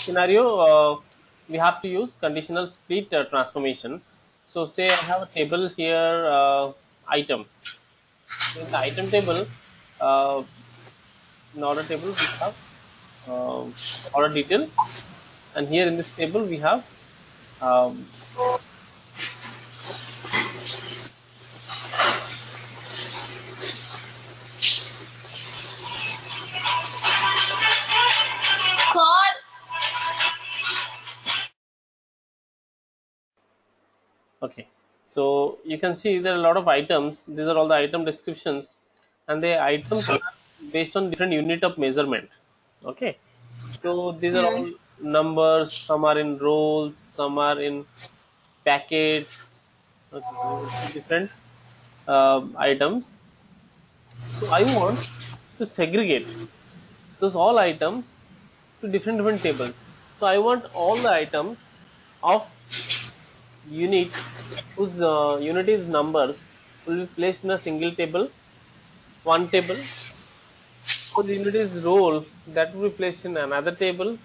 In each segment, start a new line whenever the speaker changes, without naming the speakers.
scenario, we have to use conditional split transformation. So say I have a table here, item. So in the item table, uh, in order table we have order detail, and here in this table we have um,
God.
okay. So you can see there are a lot of items. These are all the item descriptions, and the items are based on different unit of measurement. Okay. So these are
Hmm.
all numbers. Some are in rolls, some are in packets. Okay, so different items. So I want to segregate those all items to different tables. So I want all the items of unit whose unit is numbers will be placed in a single table, one table. So the unit is roll that will be placed in another table.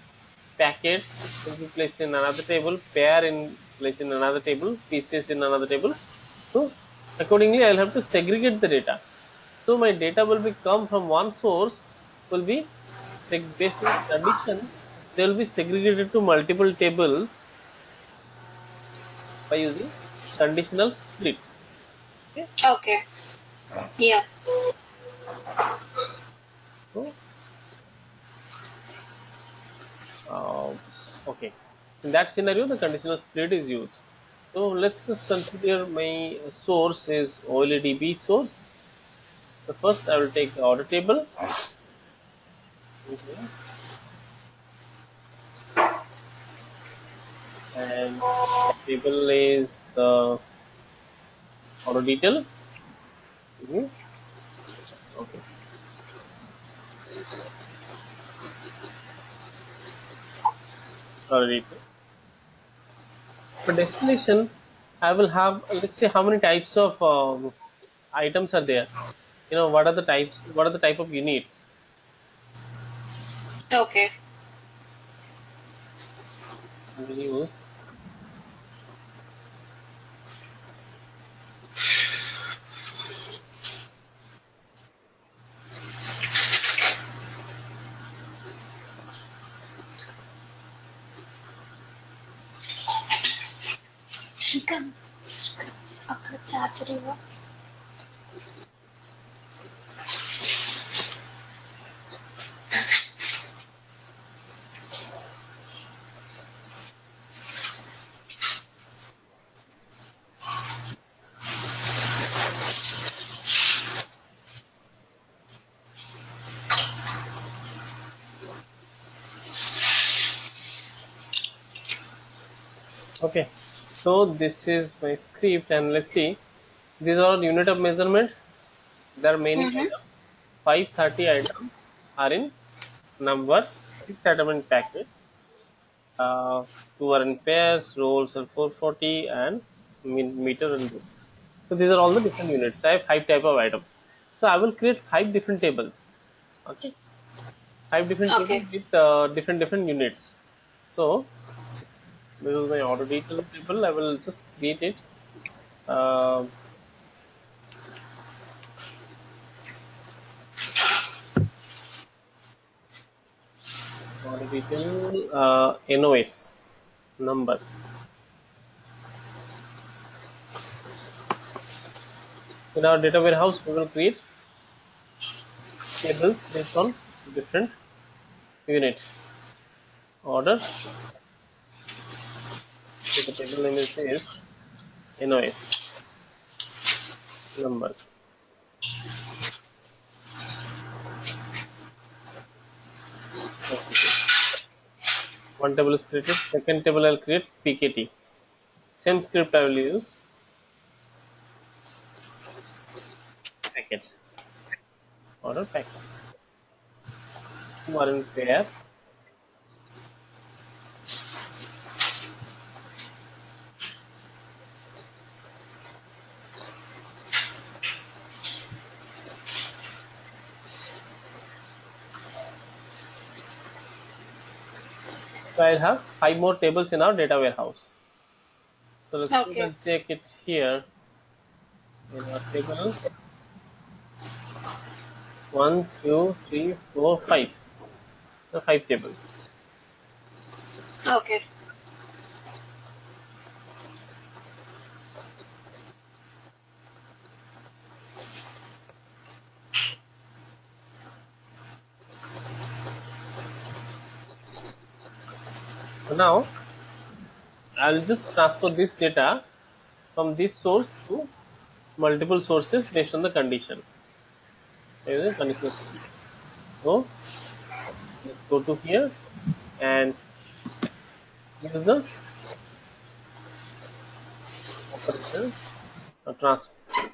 Packets will be placed in another table. Pair in placed in another table. Pieces in another table. So accordingly, I'll have to segregate the data. So my data will be come from one source, will be based on the condition. They will be segregated to multiple tables by using conditional split. Okay.
Okay. Yeah.
So okay. So in that scenario, the conditional split is used. So let's just consider my source is OLEDB source. So first I will take the order table. Okay. And table is order detail. Mhm. Okay. Order detail. For destination, I will have, let's say, how many types of items are there. What are the types? What are the type of units?
Okay.
I will use.
Chicken. అక్కడ charger ఇవ్వ.
Okay. So this is my script, and let's see. These are unit of measurement. There are many
Mm-hmm.
items. 530 items are in numbers. 6 items in packets. Two are in pairs. Rolls are 440 and meter and this. So these are all the different units. I have 5 type of items. So I will create 5 different tables. Okay, 5 different tables
Okay.
with different units. So this is my order detail table. I will just create it. Uh, order detail NOS numbers. In our data warehouse, we will create tables based on different units. Order. So the table name is NOS numbers. Okay. One table is created. Second table I'll create PKT. Same script I will use. Packet. Order packet. Two are in pair. So I'll have 5 more tables in our data warehouse. So let's go
Okay.
and check it here in our table. 1, 2, 3, 4, 5. So 5 tables.
Okay.
So now I'll just transfer this data from this source to multiple sources based on the condition. Using conditional statement. So let's go to here and use the operation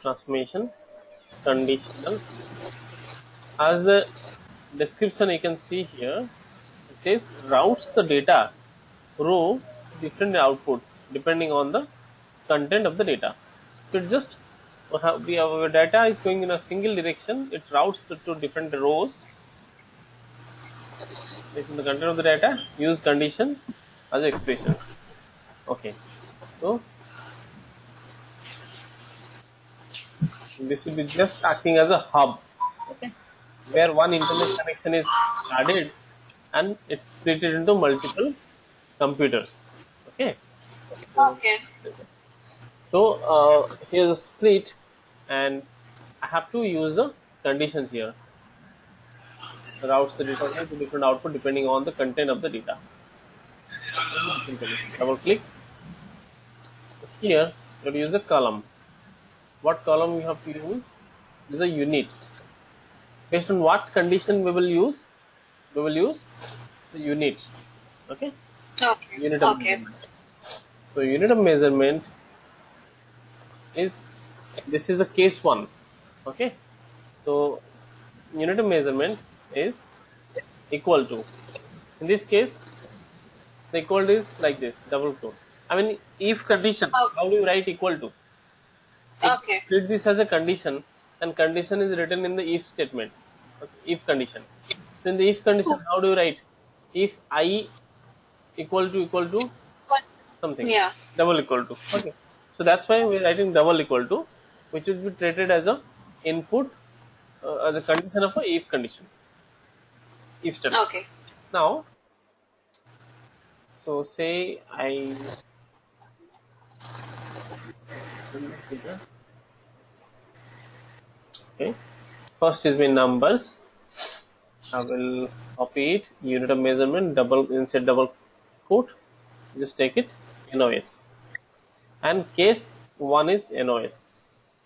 transformation conditional. As the description you can see here, it says routes the data row to different output depending on the content of the data. So it just our data is going in a single direction. It routes to different rows based on the content of the data. Use condition as an expression. Okay, so this will be just acting as a hub. Okay, where one internet connection is added and it's split it into multiple computers. Okay, so
Okay.
here's a split, and I have to use the conditions here. Routes the data to different output depending on the content of the data. Different conditions. Double click here. You use a column. What column you have to use? This is a unit. Based on what condition we will use? We will use the unit. Okay,
Okay.
unit of
Okay.
measurement. So unit of measurement is, this is the case one. Okay, so unit of measurement is equal to, in this case the equal to is like this, double quote. I mean, if condition, how do you write equal to? It
Okay.
treat this as a condition, and condition is written in the if statement. Okay, if condition. So in the if condition, how do you write? If I equal to
What?
something,
Yeah.
double equal to. Okay, so that's why we're writing double equal to, which will be treated as a input, as a condition of a if condition, if statement.
Okay.
Now, so say I, okay, first is my numbers. I will copy it, unit of measurement, double insert double quote, just take it NOS, and case one is NOS,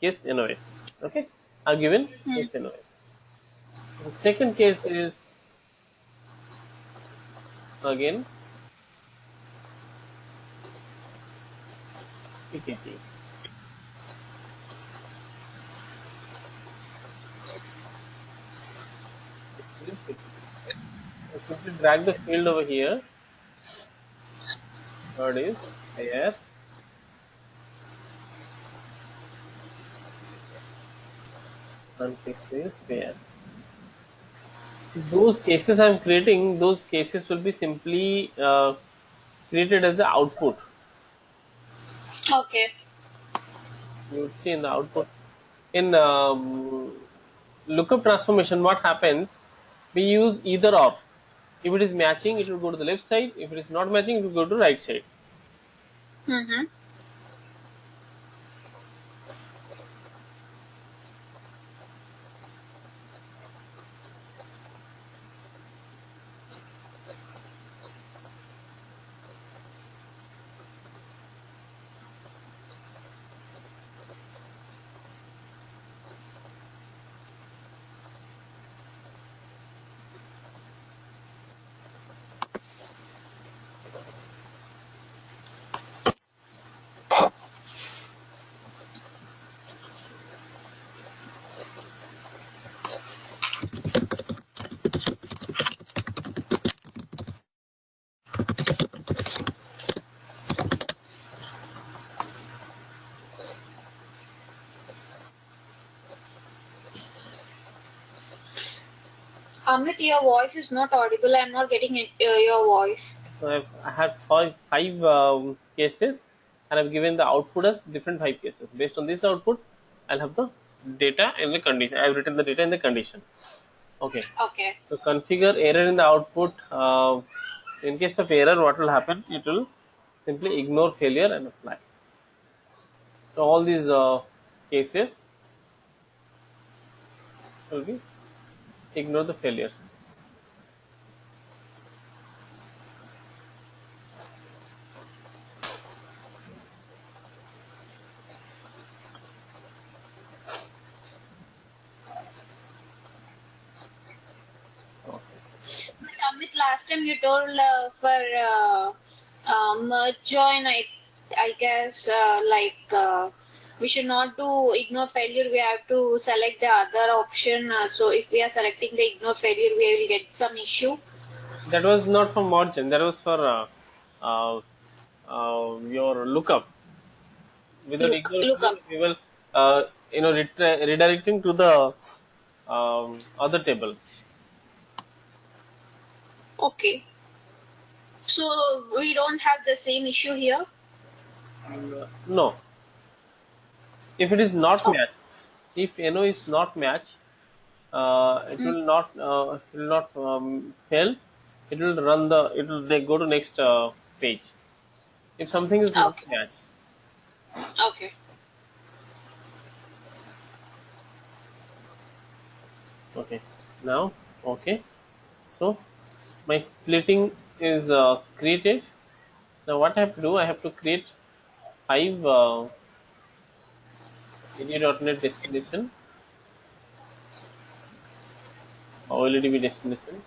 case NOS. Okay, I've given
Hmm.
case NOS. The second case is again PKT. So simply drag the field over here. Third is pair, and fifth is pair. Those cases I'm creating, those cases will be simply created as an output.
Okay.
You would see in the output. In lookup transformation, what happens? We use either or. If it is matching, it will go to the left side. If it is not matching, it will go to the right side.
Mm-hmm. Amit, your voice is not audible. I'm not getting your voice.
So I had five cases, and I've given the output as different 5 cases. Based on this output, I'll have the data in the condition. I've written the data in the condition. Okay.
Okay.
So configure error in the output. So in case of error, what will happen? It will simply ignore failure and apply. So all these cases will be ignore the failure.
But Amit, last time you told for merge join, I guess we should not do ignore failure. We have to select the other option. So if we are selecting the ignore failure, we will get some issue.
That was not for margin. That was for your lookup. Without ignore
Look up.
failure, we will redirecting to the other table.
Okay. So we don't have the same issue here.
No, if it is not
Oh,
matched, if NO is not matched, it
mm,
will not fail. It will run the. It will they go to next page. If something is not
okay.
matched,
Okay.
okay. Now, okay. So my splitting is created. Now what I have to do? I have to create 5 AD.NET destination, OLEDB destination.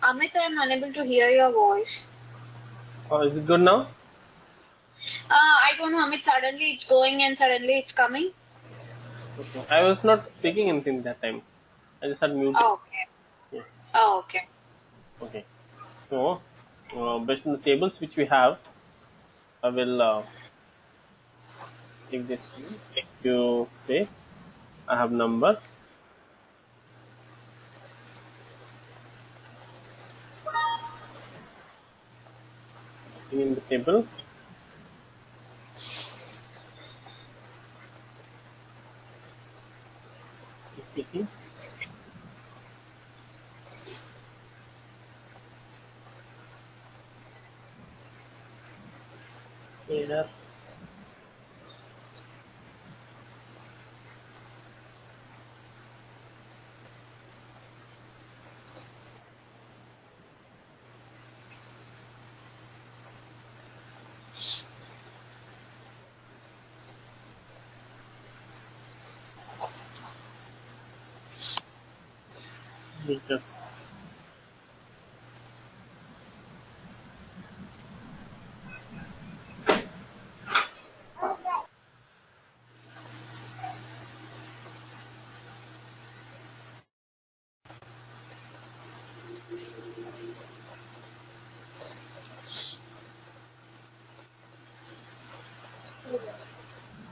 Amit, I'm unable to hear your voice.
Is it good now?
I don't know, Amit. Suddenly it's going and suddenly it's coming.
Okay. I was not speaking anything that time. I just had muted.
Oh, okay.
Yeah.
Oh, okay.
Okay. So, based on the tables which we have, I will take this thing. If you say I have number in the table, clicking here, meters.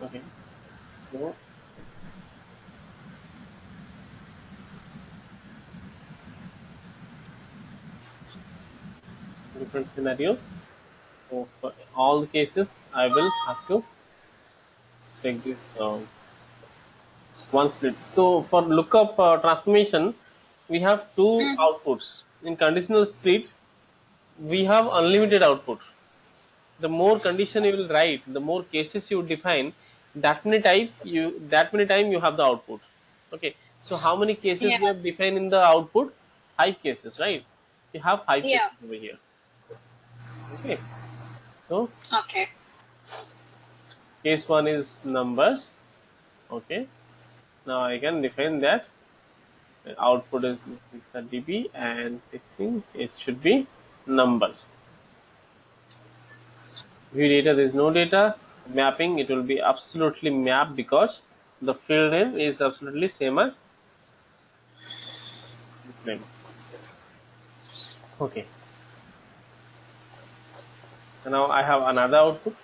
Okay. So different scenarios. So for all the cases, I will have to take this one split. So for lookup transformation, we have two
Mm,
outputs. In conditional split, we have unlimited output. The more condition you will write, the more cases you define, that many time you have the output. Okay. So how many cases
yeah.
we have defined in the output? 5 cases, right? You have 5 cases
Yeah.
over here. Okay. So
Okay.
case one is numbers. Okay. Now I can define that output is the db and this thing it should be numbers. View data, there is no data. Mapping, it will be absolutely mapped because the field name is absolutely same as name. Okay. So now I have another output.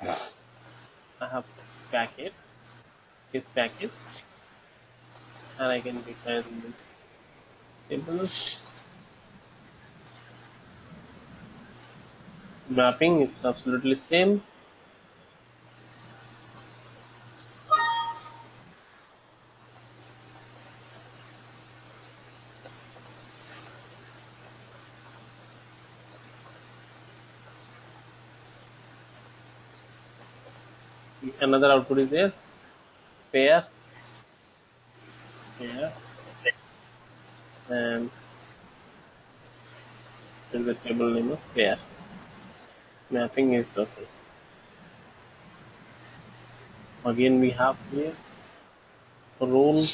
I have packet, this packet, and I can define this table. Mapping, it's absolutely same. Another output is there, pair, and there's the table name of pair. Mapping is okay. Again we have here role,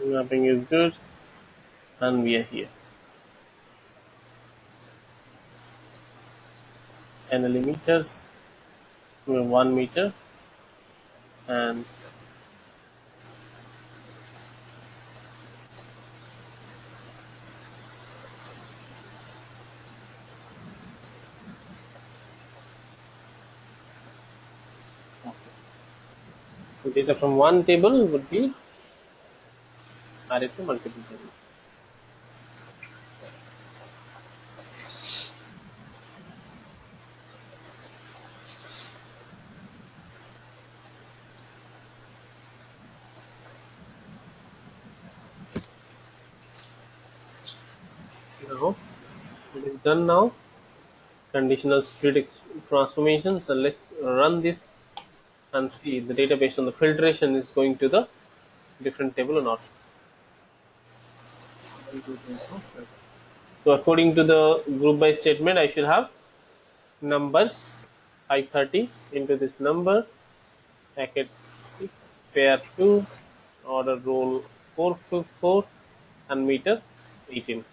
mapping is good, and we are here. And the meters, we have 1 meter, and the data from one table would be added to multiple tables. Now it is done now. Conditional split transformation. So let's run this and see the data based on the filtration is going to the different table or not. So according to the group by statement, I should have numbers 530 into this number, packets 6, pair 2, order roll 454, and meter 18.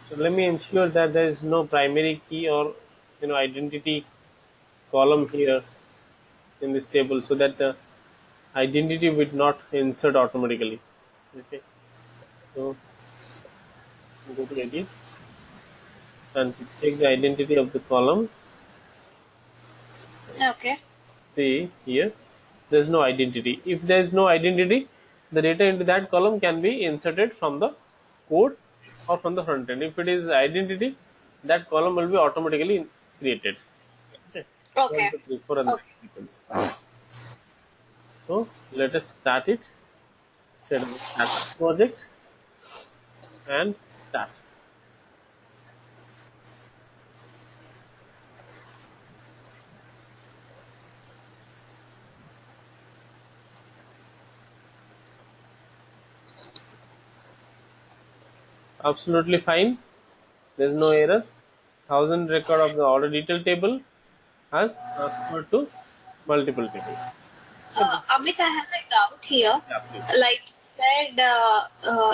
So let me ensure that there is no primary key or identity column here in this table, so that the identity will not insert automatically. Okay, so go to edit and to check the identity of the column.
Okay.
See here, there is no identity. If there is no identity, the data into that column can be inserted from the code or from the front end. If it is identity, that column will be automatically created. Okay.
Okay.
1, 2, 3, 4 and sequence. So let us start it. Set up start project and start. Absolutely fine. There is no error. 1000 record of the order detail table has transferred to multiple tables.
Amit, I have a doubt here.
Yeah, please.
Like you said,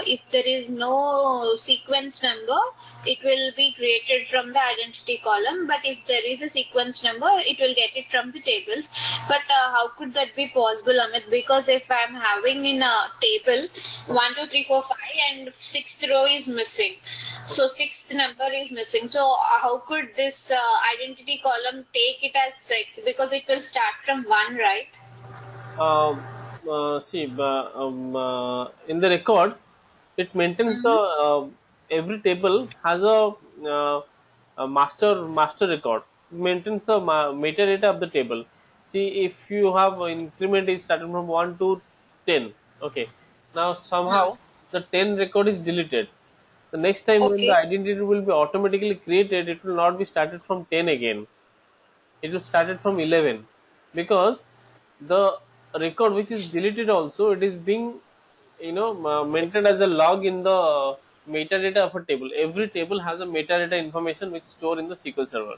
if there is no sequence number, it will be created from the identity column. But if there is a sequence number, it will get it from the tables. But how could that be possible, Amit? Because if I'm having in a table 1, 2, 3, 4, 5, and 6th row is missing, so 6th number is missing. So how could this identity column take it as 6? Because it will start from 1, right?
See, in the record, it maintains the every table has a master record. It maintains the metadata of the table. See, if you have increment is started from 1 to 10, okay. Now somehow the 10 record is deleted. The next time when the
Okay.
identity will be automatically created, it will not be started from 10 again. It was started from 11, because the record which is deleted also, it is being maintained as a log in the metadata of a table. Every table has a metadata information which is stored in the SQL server.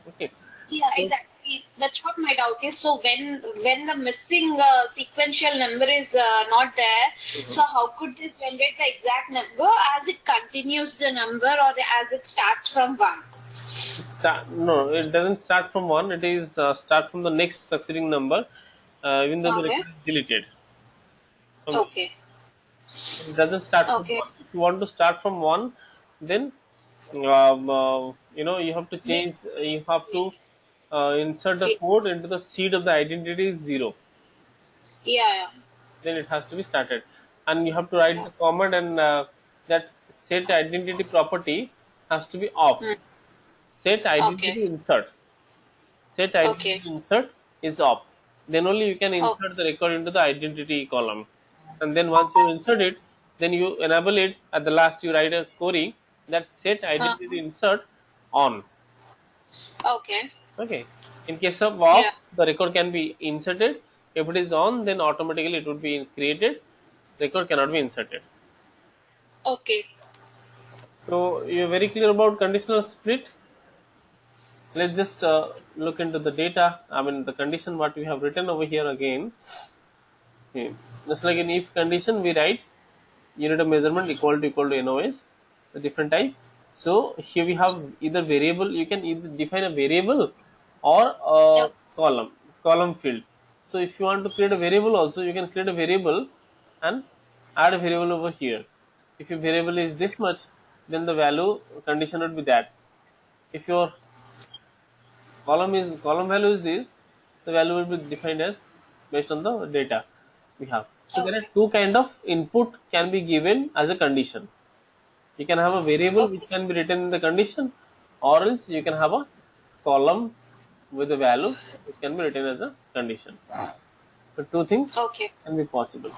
Okay.
Yeah,
So
exactly. that's what my doubt is. So when the missing sequential number is not there,
Mhm.
so how could this generate the exact number as it continues the number or as it starts from one?
No, it doesn't start from one. It is start from the next succeeding number, even though the
Okay.
record is deleted. Okay.
Okay.
It doesn't start from
Okay.
one. If you want to start from one, then you have to
Need
change. You have to insert the
it.
code into the seed of the identity is 0.
Yeah.
Then it has to be started, and you have to write
Yeah.
the command, and that set identity property has to be off.
Hmm.
Set
Okay.
identity insert. Set
Okay.
identity insert is off. Then only you can
Okay.
insert the record into the identity column. And then once you insert it, then you enable it. At the last, you write a query that set
Uh,
identity insert on.
okay.
Okay. In case of
Yeah.
off, the record can be inserted. If it is on, then automatically it would be created. Record cannot be inserted.
Okay.
So you're very clear about conditional split. Let's just look into the data. I mean the condition what we have written over here again. Okay. Just like in if condition, we write unit of measurement equal to NOS, a different type. So here we have either variable. You can either define a variable or
Yeah.
a column field. So if you want to create a variable, also you can create a variable and add a variable over here. If your variable is this much, then the value condition would be that. If your column value is this, the value will be defined as based on the data we have. So there are
Okay.
two kind of input can be given as a condition. You can have a variable which
Okay.
can be written in the condition, or else you can have a column with a value which can be written as a condition. So two things
Okay.
can be possible.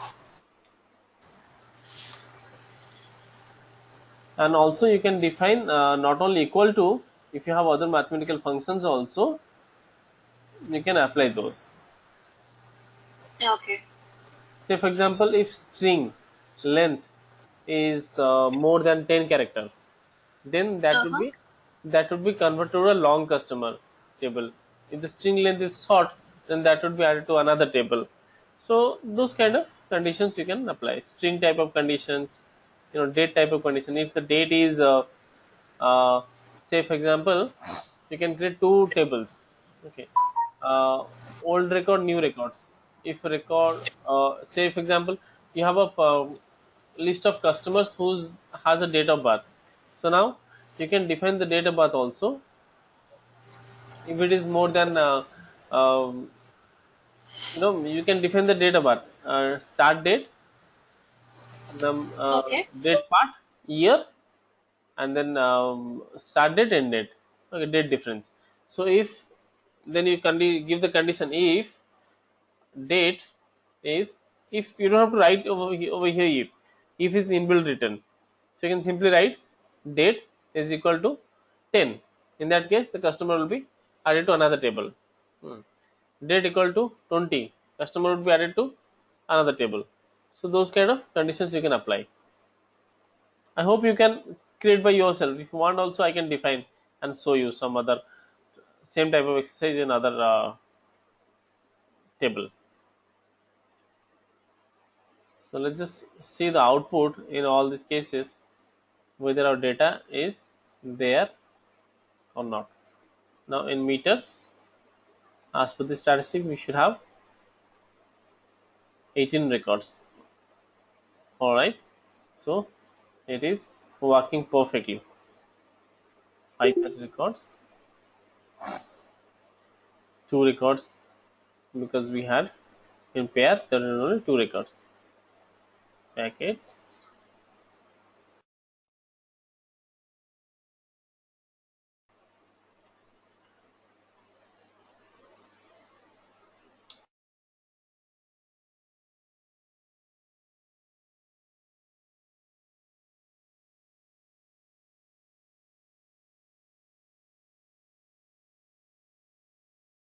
And also you can define not only equal to, if you have other mathematical functions also, you can apply those.
Okay.
Say for example, if string length is more than 10 character, then
Uh-huh.
that would be converted to a long customer table. If the string length is short, then that would be added to another table. So those kind of conditions you can apply. String type of conditions, date type of condition. If the date is uh, say for example, you can create two tables. Okay, uh, old record, new records. If record, say for example, you have a list of customers whose has a date of birth. So now you can define the date of birth also. If it is more than you can define the date of birth, start date, the
Okay.
date part, year, and then start date, end date. Okay, date difference. So if then you can give the condition if date is, if you don't have to write over here, if is inbuilt written, so you can simply write date is equal to 10. In that case, the customer will be added to another table. Hmm. Date equal to 20, customer would be added to another table. So those kind of conditions you can apply. I hope you can create by yourself. If you want also, I can define and show you some other same type of exercise in other table. So let's just see the output in all these cases, whether our data is there or not. Now in meters, as per the statistic, we should have 18 records. All right, so it is working perfectly. 5 records, 2 records, because we had in pair there are only 2 records. Packets